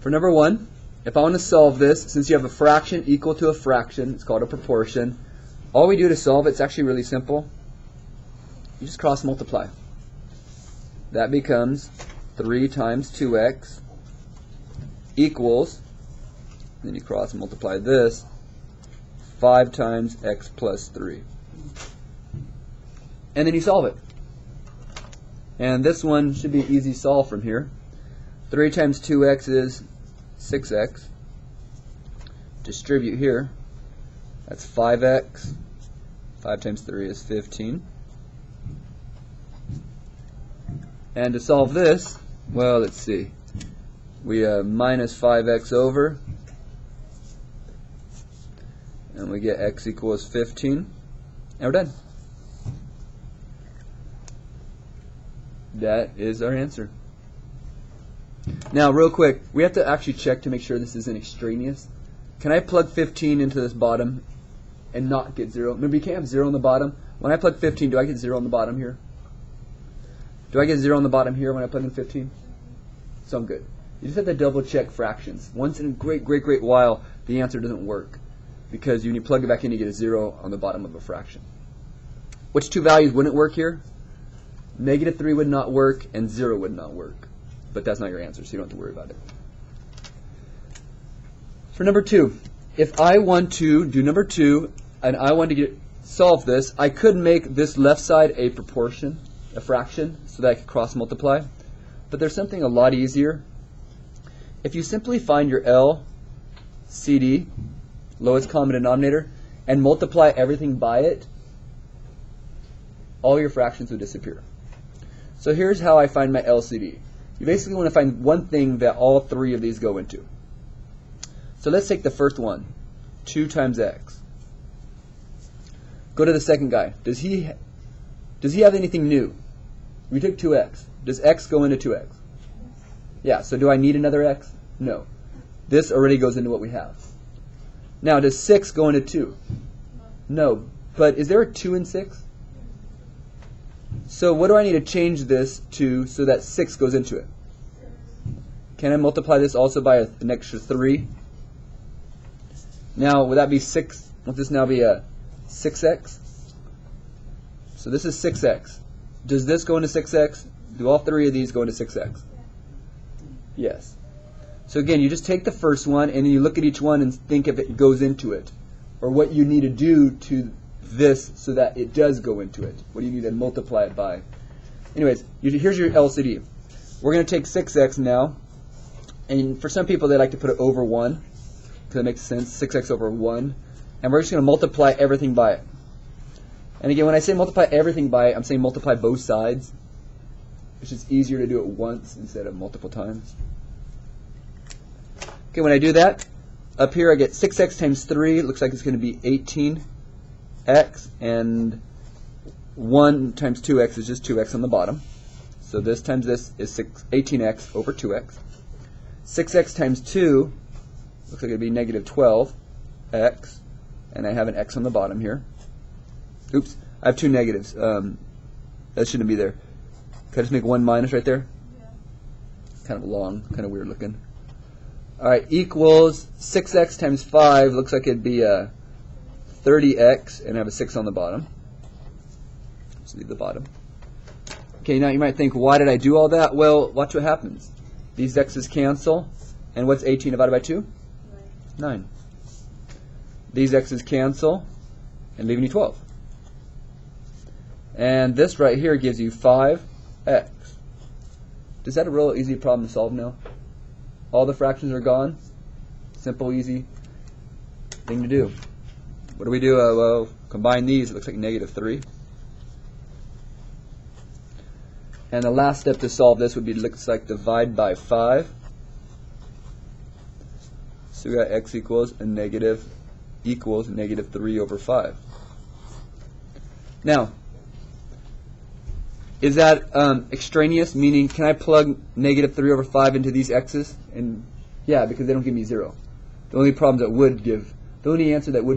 For number 1, if I want to solve this, since you have a fraction equal to a fraction, it's called a proportion, all we do to solve it, it's actually really simple. You just cross multiply. That becomes 3 times 2x equals, then you cross multiply this, 5 times x plus 3. And then you solve it. And this one should be an easy solve from here. 3 times 2x is 6x. Distribute here. That's 5x. 5 times 3 is 15. And to solve this, well, let's see. We minus 5x over. And we get x equals 15. And we're done. That is our answer. Now, real quick, we have to actually check to make sure this isn't extraneous. Can I plug 15 into this bottom and not get 0? Remember, you can't have 0 on the bottom. When I plug 15, do I get 0 on the bottom here? Do I get 0 on the bottom here when I plug in 15? So I'm good. You just have to double check fractions. Once in a great while, the answer doesn't work, because when you plug it back in, you get a 0 on the bottom of a fraction. Which two values wouldn't work here? -3 would not work, and 0 would not work. But that's not your answer, so you don't have to worry about it. For number 2, if I want to do number 2, and I want to solve this, I could make this left side a proportion, a fraction, so that I could cross multiply. But there's something a lot easier. If you simply find your LCD, lowest common denominator, and multiply everything by it, all your fractions would disappear. So here's how I find my LCD. You basically want to find one thing that all 3 of these go into. So let's take the first one, 2 times x. Go to the second guy. Does he have anything new? We took 2x. Does x go into 2x? Yeah, so do I need another x? No. This already goes into what we have. Now, does 6 go into 2? No. But is there a 2 in 6? So what do I need to change this to so that 6 goes into it? Can I multiply this also by an extra 3? Now, would that be 6? Would this now be a 6x? So this is 6x. Does this go into 6x? Do all 3 of these go into 6x? Yes. So again, you just take the first one and you look at each one and think if it goes into it, or what you need to do to this so that it does go into it. What do you need to multiply it by? Anyways, here's your LCD. We're going to take 6x now, and for some people they like to put it over 1 because it makes sense, 6x over 1, and we're just going to multiply everything by it. And again, when I say multiply everything by it, I'm saying multiply both sides. It's just easier to do it once instead of multiple times. Okay, when I do that, up here I get 6x times 3, looks like it's going to be 18x, and 1 times 2x is just 2x on the bottom. So this times this is 18x over 2x. 6x times 2 looks like it would be negative 12x, and I have an x on the bottom here. Oops, I have 2 negatives. That shouldn't be there. Can I just make 1 minus right there? Yeah. Kind of long, kind of weird looking. Alright, equals 6x times 5 looks like it'd be 30x, and I have a 6 on the bottom. Let's leave the bottom. Okay, now you might think, why did I do all that? Well, watch what happens. These x's cancel, and what's 18 divided by 2? 9. These x's cancel, and leaving you 12. And this right here gives you 5x. Is that a real easy problem to solve now? All the fractions are gone. Simple, easy thing to do. What do we do? Well, combine these. It looks like negative 3. And the last step to solve this would be, looks like divide by 5. So we got x equals negative 3 over 5. Now, is that extraneous? Meaning, can I plug negative 3 over 5 into these x's? And yeah, because they don't give me 0. The only answer that would give